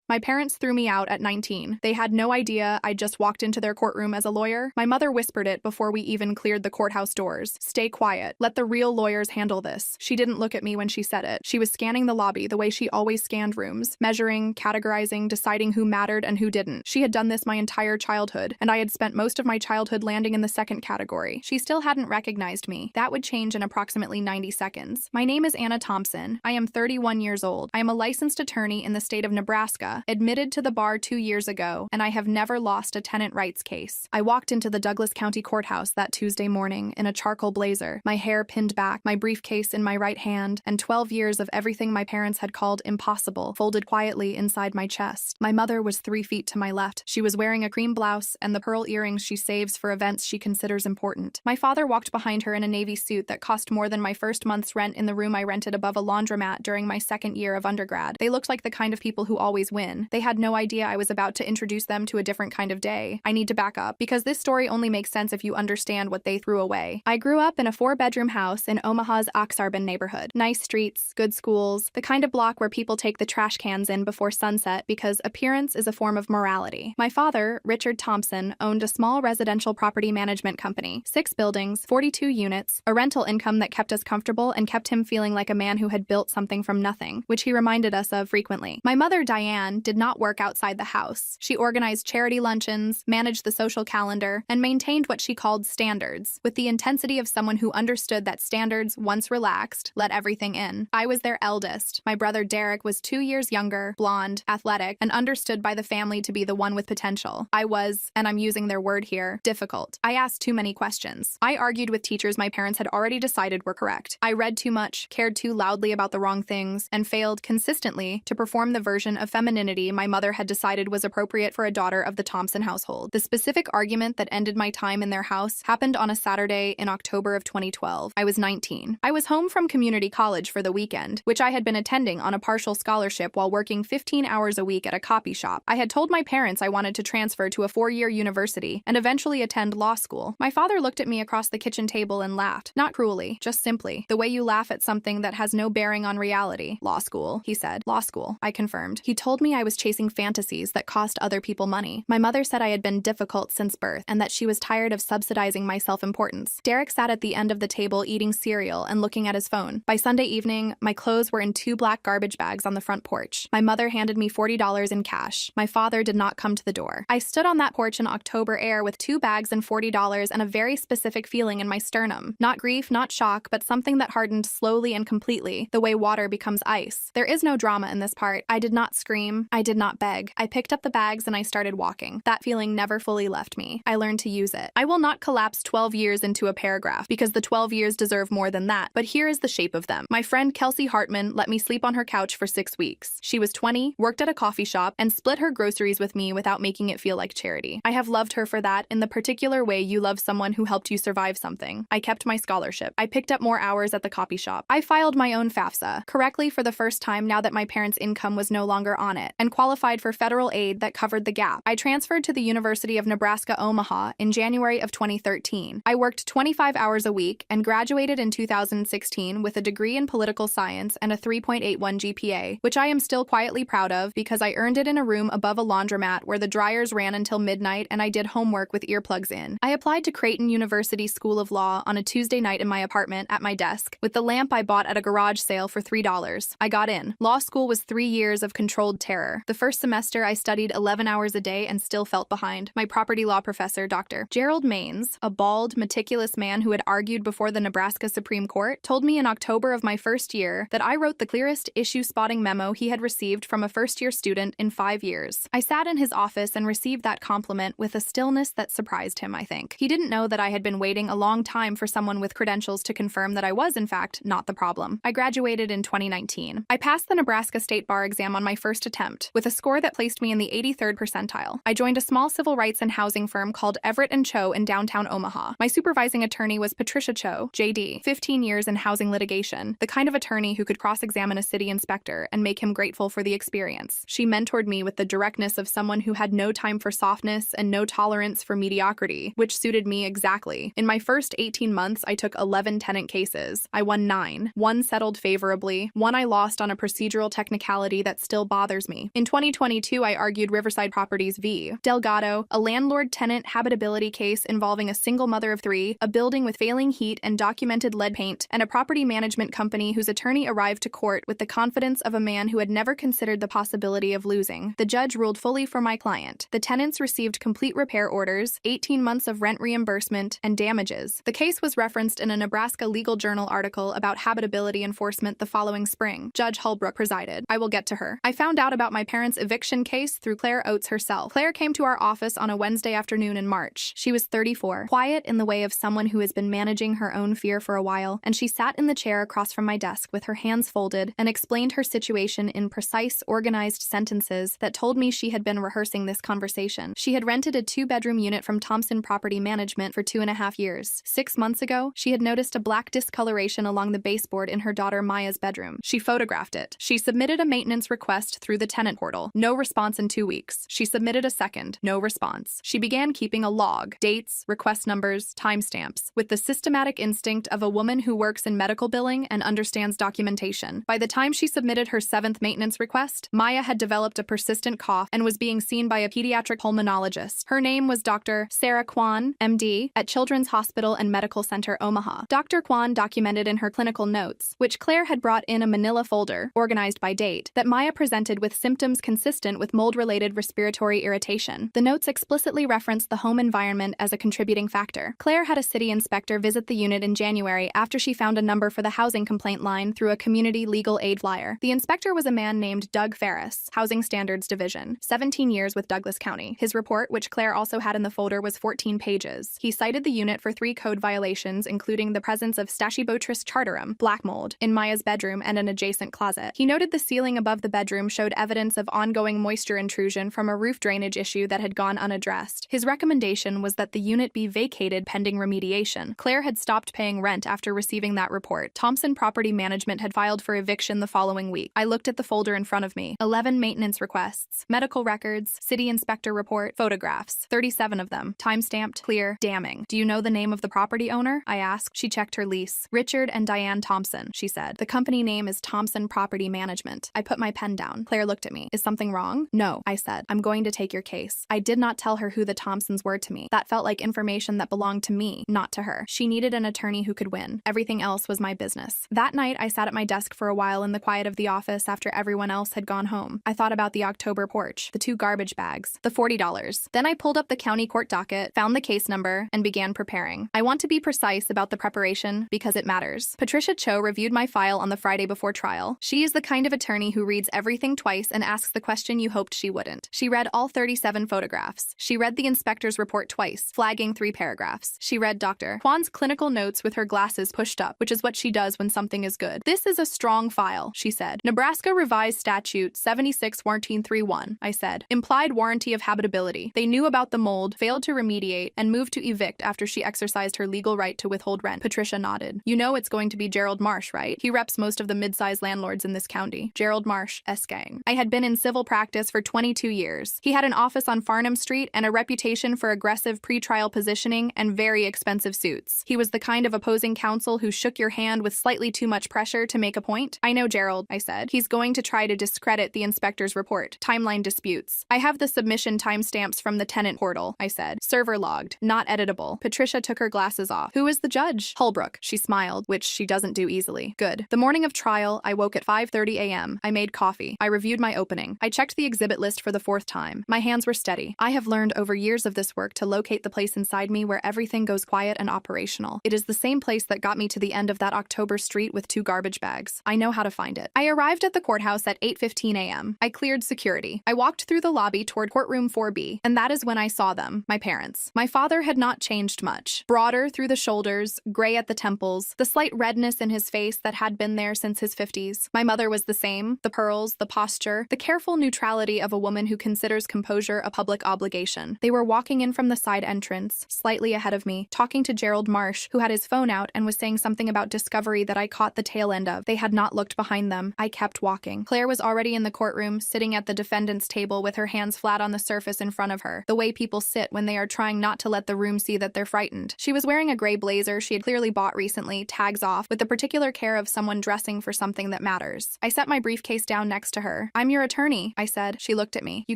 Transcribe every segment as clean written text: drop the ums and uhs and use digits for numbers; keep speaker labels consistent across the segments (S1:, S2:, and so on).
S1: My parents threw me out at 19. They had no idea I'd just walked into their courtroom as a lawyer. My mother whispered it before we even cleared the courthouse doors. "Stay quiet. Let the real lawyers handle this." She didn't look at me when she said it. She was scanning the lobby the way she always scanned rooms, measuring, categorizing, deciding who mattered and who didn't. She had done this my entire childhood, and I had spent most of my childhood landing in the second category. She still hadn't recognized me. That would change in approximately 90 seconds. My name is Anna Thompson. I am 31 years old. I am a licensed attorney in the state of Nebraska, admitted to the bar 2 years ago, and I have never lost a tenant rights case. I walked into the Douglas County Courthouse that Tuesday morning in a charcoal blazer, my hair pinned back, my briefcase in my right hand, and 12 years of everything my parents had called impossible folded quietly inside my chest. My mother was 3 feet to my left. She was wearing a cream blouse and the pearl earrings she saves for events she considers important. My father walked behind her in a navy suit that cost more than my first month's rent in the room I rented above a laundromat during my second year of undergrad. They looked like the kind of people who always win. They had no idea I was about to introduce them to a different kind of day. I need to back up, because this story only makes sense if you understand what they threw away. I grew up in a 4-bedroom house in Omaha's Oxarbin neighborhood. Nice streets, good schools, the kind of block where people take the trash cans in before sunset because appearance is a form of morality. My father, Richard Thompson, owned a small residential property management company, 6 buildings, 42 units, a rental income that kept us comfortable and kept him feeling like a man who had built something from nothing, which he reminded us of frequently. My mother, Diane, did not work outside the house. She organized charity luncheons, managed the social calendar, and maintained what she called standards, with the intensity of someone who understood that standards, once relaxed, let everything in. I was their eldest. My brother Derek was 2 years younger, blonde, athletic, and understood by the family to be the one with potential. I was, and I'm using their word here, difficult. I asked too many questions. I argued with teachers my parents had already decided were correct. I read too much, cared too loudly about the wrong things, and failed consistently to perform the version of femininity my mother had decided was appropriate for a daughter of the Thompson household. The specific argument that ended my time in their house happened on a Saturday in October of 2012. I was 19. I was home from community college for the weekend, which I had been attending on a partial scholarship while working 15 hours a week at a copy shop. I had told my parents I wanted to transfer to a 4-year university and eventually attend law school. My father looked at me across the kitchen table and laughed. Not cruelly, just simply. The way you laugh at something that has no bearing on reality. "Law school," he said. "Law school," I confirmed. He told me I was chasing fantasies that cost other people money. My mother said I had been difficult since birth and that she was tired of subsidizing my self-importance. Derek sat at the end of the table eating cereal and looking at his phone. By Sunday evening, my clothes were in 2 black garbage bags on the front porch. My mother handed me $40 in cash. My father did not come to the door. I stood on that porch in October air with 2 bags and $40 and a very specific feeling in my sternum. Not grief, not shock, but something that hardened slowly and completely, the way water becomes ice. There is no drama in this part. I did not scream. I did not beg. I picked up the bags and I started walking. That feeling never fully left me. I learned to use it. I will not collapse 12 years into a paragraph because the 12 years deserve more than that, but here is the shape of them. My friend Kelsey Hartman let me sleep on her couch for 6 weeks. She was 20, worked at a coffee shop, and split her groceries with me without making it feel like charity. I have loved her for that in the particular way you love someone who helped you survive something. I kept my scholarship. I picked up more hours at the copy shop. I filed my own FAFSA, correctly for the first time now that my parents' income was no longer on it, and qualified for federal aid that covered the gap. I transferred to the University of Nebraska, Omaha in January of 2013. I worked 25 hours a week and graduated in 2016 with a degree in political science and a 3.81 GPA, which I am still quietly proud of because I earned it in a room above a laundromat where the dryers ran until midnight and I did homework with earplugs in. I applied to Creighton University School of Law on a Tuesday night in my apartment at my desk with the lamp I bought at a garage sale for $3. I got in. Law school was 3 years of controlled terror. The first semester I studied 11 hours a day and still felt behind. My property law professor, Dr. Gerald Maines, a bald, meticulous man who had argued before the Nebraska Supreme Court, told me in October of my first year that I wrote the clearest issue-spotting memo he had received from a first-year student in 5 years. I sat in his office and received that compliment with a stillness that surprised him, I think. He didn't know that I had been waiting a long time for someone with credentials to confirm that I was, in fact, not the problem. I graduated in 2019. I passed the Nebraska State Bar exam on my first attempt, with a score that placed me in the 83rd percentile. I joined a small civil rights and housing firm called Everett & Cho in downtown Omaha. My supervising attorney was Patricia Cho, JD, 15 years in housing litigation, the kind of attorney who could cross-examine a city inspector and make him grateful for the experience. She mentored me with the directness of someone who had no time for softness and no tolerance for mediocrity, which suited me exactly. In my first 18 months, I took 11 tenant cases. I won 9. 1 settled favorably. 1 I lost on a procedural technicality that still bothers me. me. In 2022, I argued Riverside Properties v. Delgado, a landlord-tenant habitability case involving a single mother of three, a building with failing heat and documented lead paint, and a property management company whose attorney arrived to court with the confidence of a man who had never considered the possibility of losing. The judge ruled fully for my client. The tenants received complete repair orders, 18 months of rent reimbursement, and damages. The case was referenced in a Nebraska Legal Journal article about habitability enforcement the following spring. Judge Holbrook presided. I will get to her. I found out about my parents' eviction case through Claire Oates herself. Claire came to our office on a Wednesday afternoon in March. She was 34, quiet in the way of someone who has been managing her own fear for a while, and she sat in the chair across from my desk with her hands folded and explained her situation in precise, organized sentences that told me she had been rehearsing this conversation. She had rented a 2-bedroom unit from Thompson Property Management for 2.5 years. 6 months ago, she had noticed a black discoloration along the baseboard in her daughter Maya's bedroom. She photographed it. She submitted a maintenance request through the tenant portal. No response in 2 weeks. She submitted a second. No response. She began keeping a log, dates, request numbers, timestamps, with the systematic instinct of a woman who works in medical billing and understands documentation. By the time she submitted her 7th maintenance request, Maya had developed a persistent cough and was being seen by a pediatric pulmonologist. Her name was Dr. Sarah Kwan, MD, at Children's Hospital and Medical Center, Omaha. Dr. Kwan documented in her clinical notes, which Claire had brought in a manila folder, organized by date, that Maya presented with symptoms consistent with mold-related respiratory irritation. The notes explicitly referenced the home environment as a contributing factor. Claire had a city inspector visit the unit in January after she found a number for the housing complaint line through a community legal aid flyer. The inspector was a man named Doug Ferris, Housing Standards Division, 17 years with Douglas County. His report, which Claire also had in the folder, was 14 pages. He cited the unit for 3 code violations, including the presence of Stachybotrys chartarum, black mold, in Maya's bedroom and an adjacent closet. He noted the ceiling above the bedroom showed evidence of ongoing moisture intrusion from a roof drainage issue that had gone unaddressed. His recommendation was that the unit be vacated pending remediation. Claire had stopped paying rent after receiving that report. Thompson Property Management had filed for eviction the following week. I looked at the folder in front of me. 11 maintenance requests, medical records, city inspector report, photographs, 37 of them, time-stamped, clear, damning. Do you know the name of the property owner? I asked. She checked her lease. Richard and Diane Thompson, she said. The company name is Thompson Property Management. I put my pen down. Claire looked at me. Is something wrong? No, I said. I'm going to take your case. I did not tell her who the Thompsons were to me. That felt like information that belonged to me, not to her. She needed an attorney who could win. Everything else was my business. That night, I sat at my desk for a while in the quiet of the office after everyone else had gone home. I thought about the October porch, the 2 garbage bags, the $40. Then I pulled up the county court docket, found the case number, and began preparing. I want to be precise about the preparation because it matters. Patricia Cho reviewed my file on the Friday before trial. She is the kind of attorney who reads everything twice and asks the question you hoped she wouldn't. She read all 37 photographs. She read the inspector's report twice, flagging 3 paragraphs. She read Dr. Kwan's clinical notes with her glasses pushed up, which is what she does when something is good. This is a strong file, she said. Nebraska Revised Statute 76-1431, I said. Implied warranty of habitability. They knew about the mold, failed to remediate, and moved to evict after she exercised her legal right to withhold rent. Patricia nodded. You know it's going to be Gerald Marsh, right? He reps most of the mid-sized landlords in this county. Gerald Marsh, S-Gang. I had been in civil practice for 22 years. He had an office on Farnham Street and a reputation for aggressive pretrial positioning and very expensive suits. He was the kind of opposing counsel who shook your hand with slightly too much pressure to make a point. I know Gerald, I said. He's going to try to discredit the inspector's report. Timeline disputes. I have the submission timestamps from the tenant portal, I said. Server logged. Not editable. Patricia took her glasses off. Who is the judge? Holbrook. She smiled, which she doesn't do easily. Good. The morning of trial, I woke at 5:30 a.m. I made coffee. I reviewed my opening. I checked the exhibit list for the 4th time. My hands were steady. I have learned over years of this work to locate the place inside me where everything goes quiet and operational. It is the same place that got me to the end of that October street with 2 garbage bags. I know how to find it. I arrived at the courthouse at 8:15 a.m. I cleared security. I walked through the lobby toward courtroom 4B, and that is when I saw them, my parents. My father had not changed much. Broader through the shoulders, gray at the temples, the slight redness in his face that had been there since his 50s. My mother was the same, the pearls, the posture, the careful neutrality of a woman who considers composure a public obligation. They were walking in from the side entrance, slightly ahead of me, talking to Gerald Marsh, who had his phone out and was saying something about discovery that I caught the tail end of. They had not looked behind them. I kept walking. Claire was already in the courtroom, sitting at the defendant's table with her hands flat on the surface in front of her, the way people sit when they are trying not to let the room see that they're frightened. She was wearing a gray blazer she had clearly bought recently, tags off, with the particular care of someone dressing for something that matters. I set my briefcase down next to her. I'm "I'm your attorney," I said. She looked at me. "You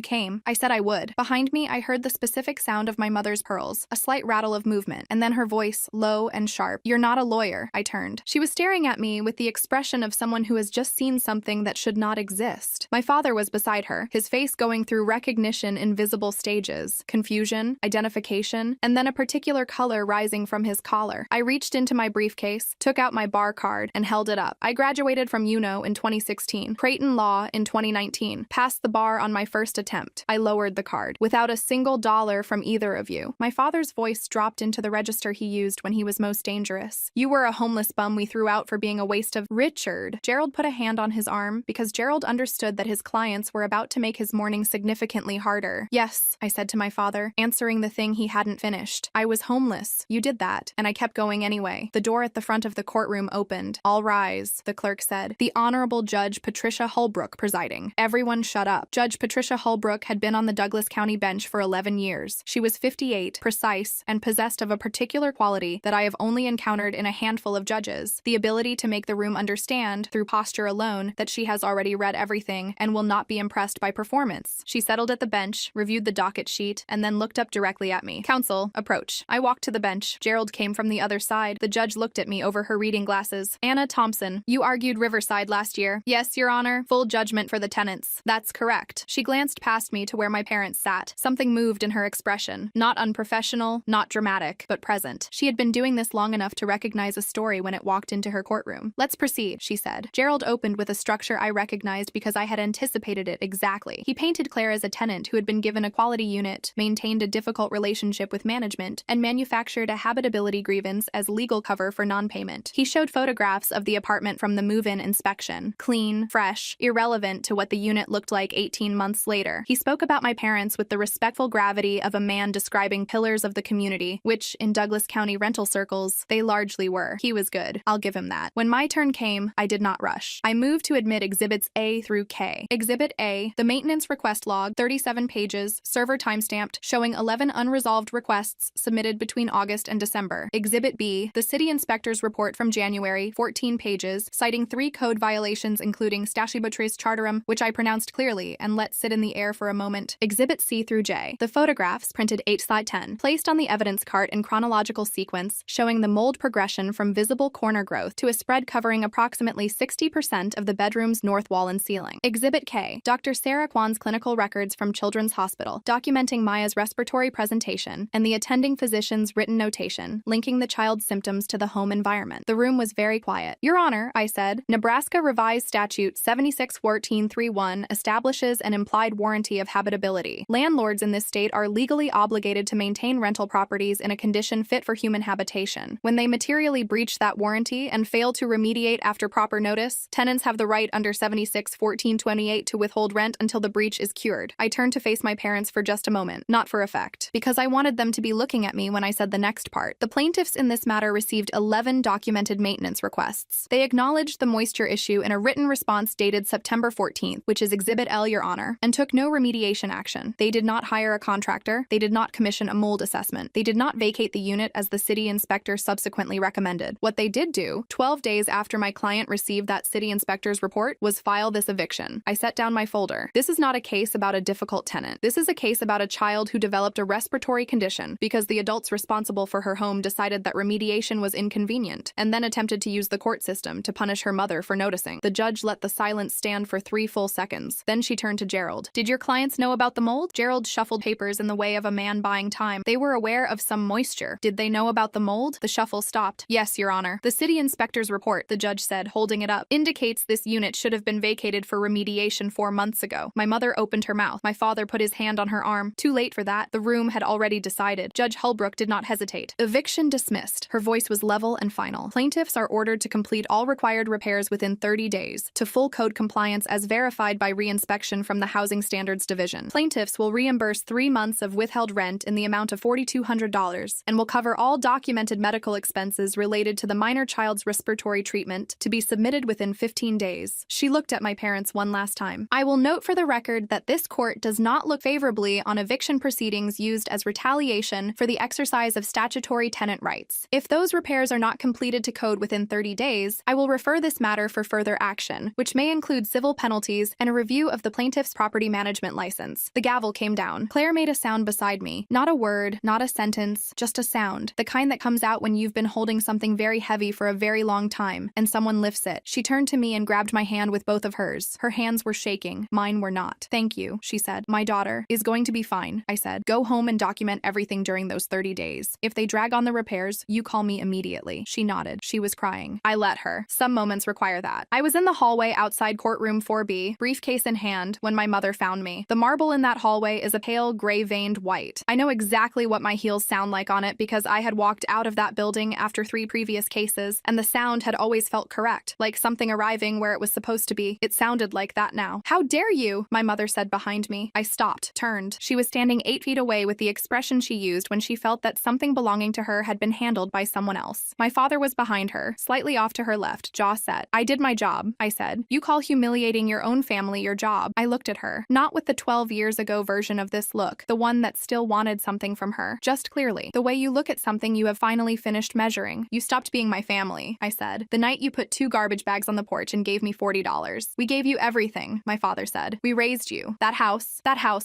S1: came." I said I would. Behind me, I heard the specific sound of my mother's pearls, a slight rattle of movement, and then her voice, low and sharp. "You're not a lawyer." I turned. She was staring at me with the expression of someone who has just seen something that should not exist. My father was beside her, his face going through recognition in visible stages, confusion, identification, and then a particular color rising from his collar. I reached into my briefcase, took out my bar card, and held it up. I graduated from UNO in 2016, Creighton Law in 2019, passed the bar on my first attempt. I lowered the card. "Without a single dollar from either of you." My father's voice dropped into the register he used when he was most dangerous. "You were a homeless bum we threw out for being a waste of—" "Richard." Gerald put a hand on his arm because Gerald understood that his clients were about to make his morning significantly harder. "Yes," I said to my father, answering the thing he hadn't finished. "I was homeless. You did that." And I kept going anyway. The door at the front of the courtroom opened. "All rise," the clerk said. "The Honorable Judge Patricia Holbrook presiding." Everyone shut up. Judge Patricia Holbrook had been on the Douglas County bench for 11 years. She was 58, precise, and possessed of a particular quality that I have only encountered in a handful of judges: the ability to make the room understand, through posture alone, that she has already read everything and will not be impressed by performance. She settled at the bench, reviewed the docket sheet, and then looked up directly at me. "Counsel, approach." I walked to the bench. Gerald came from the other side. The judge looked at me over her reading glasses. "Anna Thompson, you argued Riverside last year." "Yes, Your Honor. Full judgment for the tenants." "That's correct." She glanced past me to where my parents sat. Something moved in her expression. Not unprofessional, not dramatic, but present. She had been doing this long enough to recognize a story when it walked into her courtroom. "Let's proceed," she said. Gerald opened with a structure I recognized because I had anticipated it exactly. He painted Claire as a tenant who had been given a quality unit, maintained a difficult relationship with management, and manufactured a habitability grievance as legal cover for non-payment. He showed photographs of the apartment from the move-in inspection. Clean, fresh, irrelevant to what the unit looked like 18 months later. He spoke about my parents with the respectful gravity of a man describing pillars of the community, which, in Douglas County rental circles, they largely were. He was good. I'll give him that. When my turn came, I did not rush. I moved to admit Exhibits A through K. Exhibit A, the maintenance request log, 37 pages, server timestamped, showing 11 unresolved requests submitted between August and December. Exhibit B, the city inspector's report from January, 14 pages, citing 3 code violations including stachybotris chartarum, which I pronounced clearly and let sit in the air for a moment. Exhibit C through J, the photographs, printed 8/10, placed on the evidence cart in chronological sequence, showing the mold progression from visible corner growth to a spread covering approximately 60% of the bedroom's north wall and ceiling. Exhibit K, Dr. Sarah Kwan's clinical records from Children's Hospital, documenting Maya's respiratory presentation and the attending physician's written notation, linking the child's symptoms to the home environment. The room was very quiet. "Your Honor," I said, "Nebraska Revised Statute 761431 establishes an implied warranty of habitability. Landlords in this state are legally obligated to maintain rental properties in a condition fit for human habitation. When they materially breach that warranty and fail to remediate after proper notice, tenants have the right under 761428 to withhold rent until the breach is cured." I turned to face my parents for just a moment, not for effect, because I wanted them to be looking at me when I said the next part. "The plaintiffs in this matter received 11 documented maintenance requests. They acknowledged the moisture issue in a written response dated September 14th, which is Exhibit L, Your Honor, and took no remediation action. They did not hire a contractor. They did not commission a mold assessment. They did not vacate the unit as the city inspector subsequently recommended. What they did do, 12 days after my client received that city inspector's report, was file this eviction." I set down my folder. "This is not a case about a difficult tenant. This is a case about a child who developed a respiratory condition because the adults responsible for her home decided that remediation was inconvenient, and then attempted to use the court system to punish her mother for noticing." The judge let the silence stand for 3 full seconds. Then she turned to Gerald. "Did your clients know about the mold?" Gerald shuffled papers in the way of a man buying time. "They were aware of some moisture. Did they know about the mold?" The shuffle stopped. "Yes, Your Honor. The city inspector's report," the judge said, holding it up, "indicates this unit should have been vacated for remediation 4 months ago." My mother opened her mouth. My father put his hand on her arm. Too late for that. The room had already decided. Judge Holbrook did not hesitate. "Eviction dismissed." Her voice was level and final. "Plaintiffs are ordered to complete all required repairs within 30 days, to full code compliance as verified by reinspection from the Housing Standards Division. Plaintiffs will reimburse 3 months of withheld rent in the amount of $4,200 and will cover all documented medical expenses related to the minor child's respiratory treatment to be submitted within 15 days. She looked at my parents one last time. "I will note for the record that this court does not look favorably on eviction proceedings used as retaliation for the exercise of statutory tenant rights. If those repairs are not completed to code within 30 days, I will refer this matter for further action, which may include civil penalties fees, and a review of the plaintiff's property management license. The gavel came down. Claire made a sound beside me. Not a word, not a sentence, just a sound. The kind that comes out when you've been holding something very heavy for a very long time, and someone lifts it. She turned to me and grabbed my hand with both of hers. Her hands were shaking. Mine were not. "Thank you," she said. "My daughter is going to be fine," I said. "Go home and document everything during those 30 days. If they drag on the repairs, you call me immediately." She nodded. She was crying. I let her. Some moments require that. I was in the hallway outside courtroom 4B, briefcase in hand, when my mother found me. The marble in that hallway is a pale gray-veined white. I know exactly what my heels sound like on it because I had walked out of that building after 3 previous cases, and the sound had always felt correct, like something arriving where it was supposed to be. It sounded like that now. "How dare you?" my mother said behind me. I stopped, turned. She was standing 8 feet away with the expression she used when she felt that something belonging to her had been handled by someone else. My father was behind her, slightly off to her left, jaw set. "I did my job," I said. "You call humiliating your own family your job." I looked at her, not with the 12 years ago version of this look, the one that still wanted something from her. Just clearly, the way you look at something you have finally finished measuring. "You stopped being my family," I said, "the night you put 2 garbage bags on the porch and gave me $40. We gave you everything," my father said. "We raised you. That house,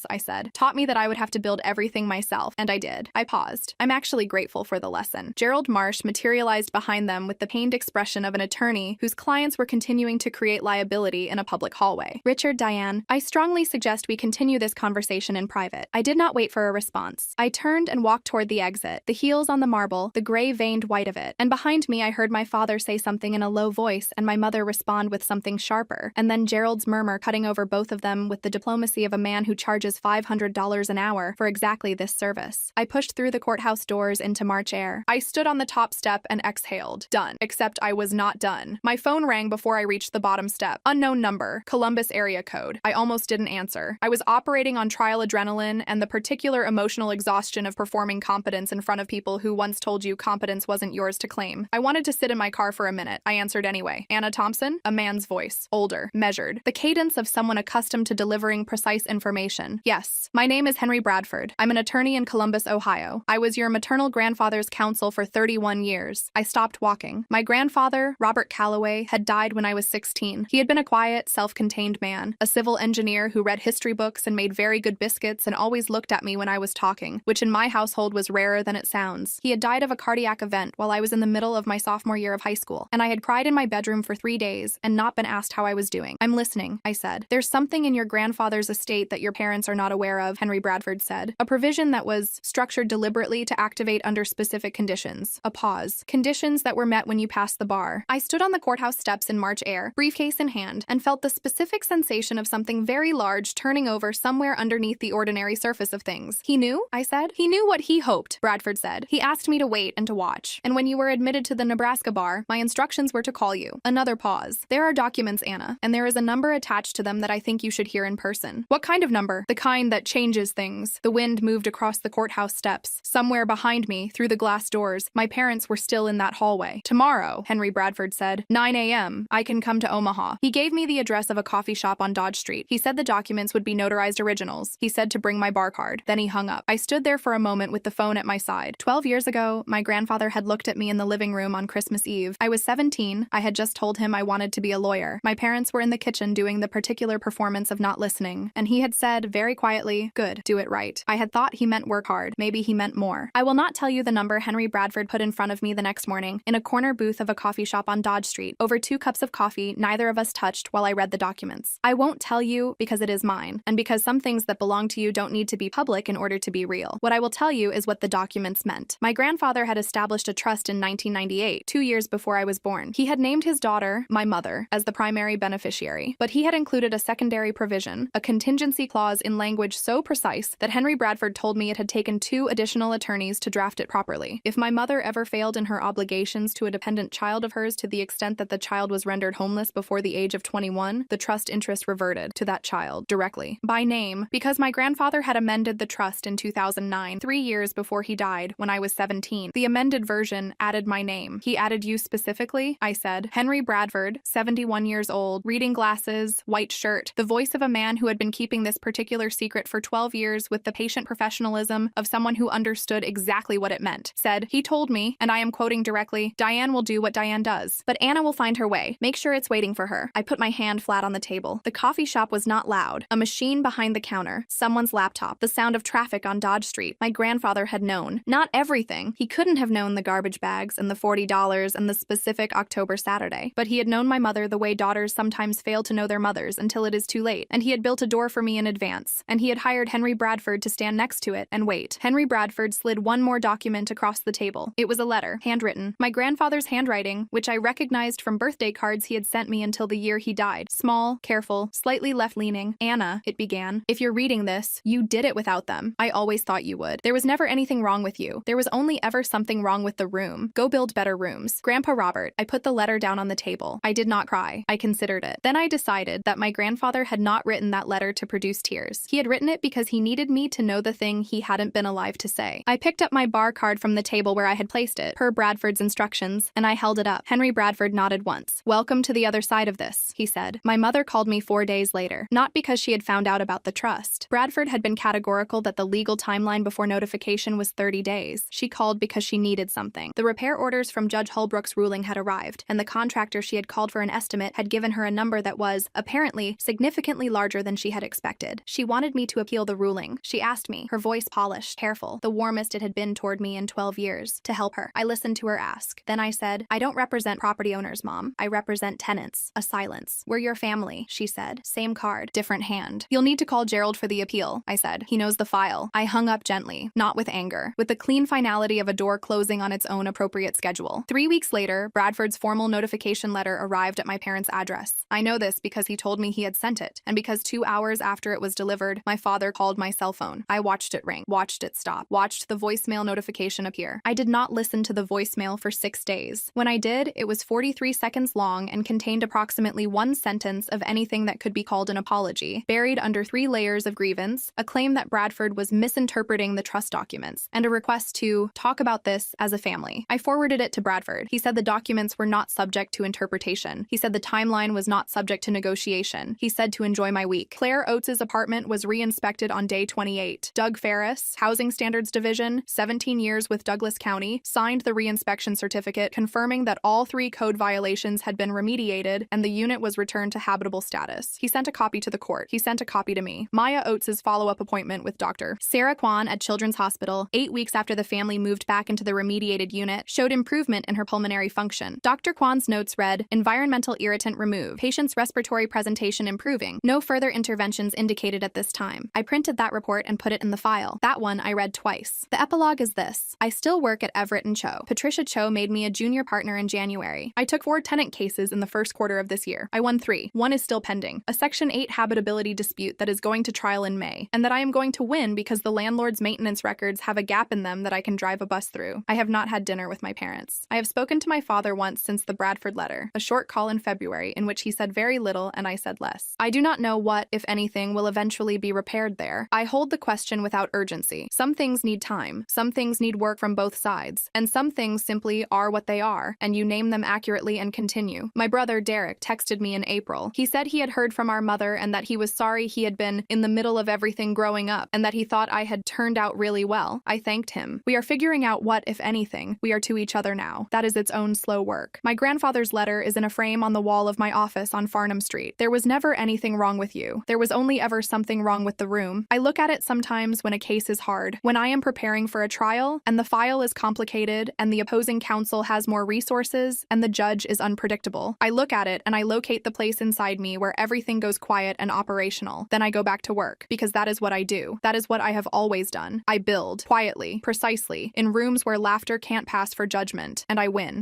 S1: I said, taught me that I would have to build everything myself, and I did." I paused. I'm actually grateful for the lesson. Gerald Marsh materialized behind them with the pained expression of an attorney whose clients were continuing to create liability in a public hallway. "Richard, Diane, I strongly suggest we continue this conversation in private." I did not wait for a response. I turned and walked toward the exit, the heels on the marble, the gray-veined white of it, and behind me I heard my father say something in a low voice and my mother respond with something sharper, and then Gerald's murmur cutting over both of them with the diplomacy of a man who charges $500 an hour for exactly this service. I pushed through the courthouse doors into March air. I stood on the top step and exhaled. Done. Except I was not done. My phone rang before I reached the bottom step. Unknown number. Columbus area code. I almost didn't answer. I was operating on trial adrenaline and the particular emotional exhaustion of performing competence in front of people who once told you competence wasn't yours to claim. I wanted to sit in my car for a minute. I answered anyway. "Anna Thompson?" A man's voice. Older. Measured. The cadence of someone accustomed to delivering precise information. "Yes. My name is Henry Bradford. I'm an attorney in Columbus, Ohio. I was your maternal grandfather's counsel for 31 years. I stopped walking. My grandfather, Robert Calloway, had died when I was 16. He had been a quiet, self-contained man, a civil engineer who read history books and made very good biscuits and always looked at me when I was talking, which in my household was rarer than it sounds. He had died of a cardiac event while I was in the middle of my sophomore year of high school, and I had cried in my bedroom for 3 days and not been asked how I was doing. "I'm listening," I said. "There's something in your grandfather's estate that your parents are not aware of," Henry Bradford said. "A provision that was structured deliberately to activate under specific conditions." A pause. "Conditions that were met when you passed the bar." I stood on the courthouse steps in March air, briefcase in hand, and felt the specific sensation of something very large turning over somewhere underneath the ordinary surface of things. "He knew?" I said. "He knew what he hoped," Bradford said. "He asked me to wait and to watch. And when you were admitted to the Nebraska bar, my instructions were to call you." Another pause. "There are documents, Anna, and there is a number attached to them that I think you should hear in person." "What kind of number?" "The kind that changes things." The wind moved across the courthouse steps. Somewhere behind me, through the glass doors, my parents were still in that hallway. "Tomorrow," Henry Bradford said, 9 a.m., I can come to Omaha. He gave me the address of a coffee shop on Dodge Street. He said the documents would be notarized originals. He said to bring my bar card. Then he hung up. I stood there for a moment with the phone at my side. 12 years ago, my grandfather had looked at me in the living room on Christmas Eve. I was 17. I had just told him I wanted to be a lawyer. My parents were in the kitchen doing the particular performance of not listening, and he had said very quietly, "Good, do it right." I had thought he meant work hard. Maybe he meant more. I will not tell you the number Henry Bradford put in front of me the next morning, in a corner booth of a coffee shop on Dodge Street, over 2 cups of coffee neither of us touched while I read the documents. I won't tell you because it is mine, and because some things that belong to you don't need to be public in order to be real. What I will tell you is what the documents meant. My grandfather had established a trust in 1998, 2 years before I was born. He had named his daughter, my mother, as the primary beneficiary, but he had included a secondary provision, a contingency clause in language so precise that Henry Bradford told me it had taken 2 additional attorneys to draft it properly. If my mother ever failed in her obligations to a dependent child of hers to the extent that the child was rendered homeless before the age of 21, the trust interest reverted to that child directly, by name, because my grandfather had amended the trust in 2009, 3 years before he died, when I was 17. The amended version added my name. "He added you specifically?" I said. Henry Bradford, 71 years old, reading glasses, white shirt, the voice of a man who had been keeping this particular secret for 12 years with the patient professionalism of someone who understood exactly what it meant, said, "He told me," and I am quoting directly, "Diane will do what Diane does. But Anna will find her way. Make sure it's waiting for her." I put my hand flat on the table. The coffee shop was not loud. A machine behind the counter. Someone's laptop. The sound of traffic on Dodge Street. My grandfather had known. Not everything. He couldn't have known the garbage bags and the $40 and the specific October Saturday. But he had known my mother the way daughters sometimes fail to know their mothers until it is too late. And he had built a door for me in advance. And he had hired Henry Bradford to stand next to it and wait. Henry Bradford slid one more document across the table. It was a letter, handwritten. My grandfather's handwriting, which I recognized from birthday cards he had sent me until the year he died. Small, careful, slightly left-leaning. Anna, it began. If you're reading this, you did it without them. I always thought you would. There was never anything wrong with you. There was only ever something wrong with the room. Go build better rooms. Grandpa Robert, I put the letter down on the table. I did not cry. I considered it. Then I decided that my grandfather had not written that letter to produce tears. He had written it because he needed me to know the thing he hadn't been alive to say. I picked up my bar card from the table where I had placed it, per Bradford's instructions, and I held it up. Henry Bradford nodded once. Welcome to the other side of this, he said. My mother called me 4 days later, not because she had found out about the trust. Bradford had been categorical that the legal timeline before notification was 30 days. She called because she needed something. The repair orders from Judge Holbrook's ruling had arrived, and the contractor she had called for an estimate had given her a number that was, apparently, significantly larger than she had expected. She wanted me to appeal the ruling. She asked me, her voice polished, careful, the warmest it had been toward me in 12 years, to help her. I listened to her ask. Then I said, I don't represent property owners, Mom. I represent tenants. A silence. We're your family, she said. Same card, different hand. You'll need to call Gerald for the appeal, I said. He knows the file. I hung up gently, not with anger, with the clean finality of a door closing on its own appropriate schedule. 3 weeks later, Bradford's formal notification letter arrived at my parents' address. I know this because he told me he had sent it, and because 2 hours after it was delivered, my father called my cell phone. I watched it ring, watched it stop, watched the voicemail notification appear. I did not listen to the voicemail for 6 days. When I did, it was 43 seconds long and contained approximately one sentence of anything that could be called an apology, buried under 3 layers of grievance, a claim that Bradford was misinterpreting the trust documents, and a request to talk about this as a family. I forwarded it to Bradford. He said the documents were not subject to interpretation. He said the timeline was not subject to negotiation. He said to enjoy my week. Claire Oates' apartment was re-inspected on day 28. Doug Ferris, Housing Standards Division, 17 years with Douglas County, signed the re-inspection certificate confirming that all 3 code violations had been remediated and the unit was returned to habitable status. He sent a copy to the court. He sent a copy to me. Maya Oates' follow-up appointment with Dr. Sarah Kwan at Children's Hospital, 8 weeks after the family moved back into the remediated unit, showed improvement in her pulmonary function. Dr. Kwan's notes read, environmental irritant removed, patient's respiratory presentation improving, no further interventions indicated at this time. I printed that report and put it in the file. That one I read twice. The epilogue is this. I still work at Everett & Cho. Patricia Cho made me a junior partner in January. I took 4 tenant cases in the first quarter of this year. I won 3. 1 is still pending. A Section 8 habitability dispute that is going to trial in May, and that I am going to win because the landlord's maintenance records have a gap in them that I can drive a bus through. I have not had dinner with my parents. I have spoken to my father once since the Bradford letter, a short call in February in which he said very little and I said less. I do not know what, if anything, will eventually be repaired there. I hold the question without urgency. Some things need time. Some things need work from both sides. And some things simply are what they are, and you name them accurately and continue. My brother, Derek, texted me in April. He said he had heard from our mother and that he was sorry he had been in the middle of everything growing up, and that he thought I had turned out really well. I thanked him. We are figuring out what, if anything, we are to each other now. That is its own slow work. My grandfather's letter is in a frame on the wall of my office on Farnham Street. There was never anything wrong with you. There was only ever something wrong with the room. I look at it sometimes when a case is hard, when I am preparing for a trial, and the file is complicated, and the opposing counsel has more resources, and the judge is unpredictable. I look at it and I locate the place inside me where everything goes quiet and operational. Then I go back to work, because that is what I do. That is what I have always done. I build, quietly, precisely, in rooms where laughter can't pass for judgment, and I win.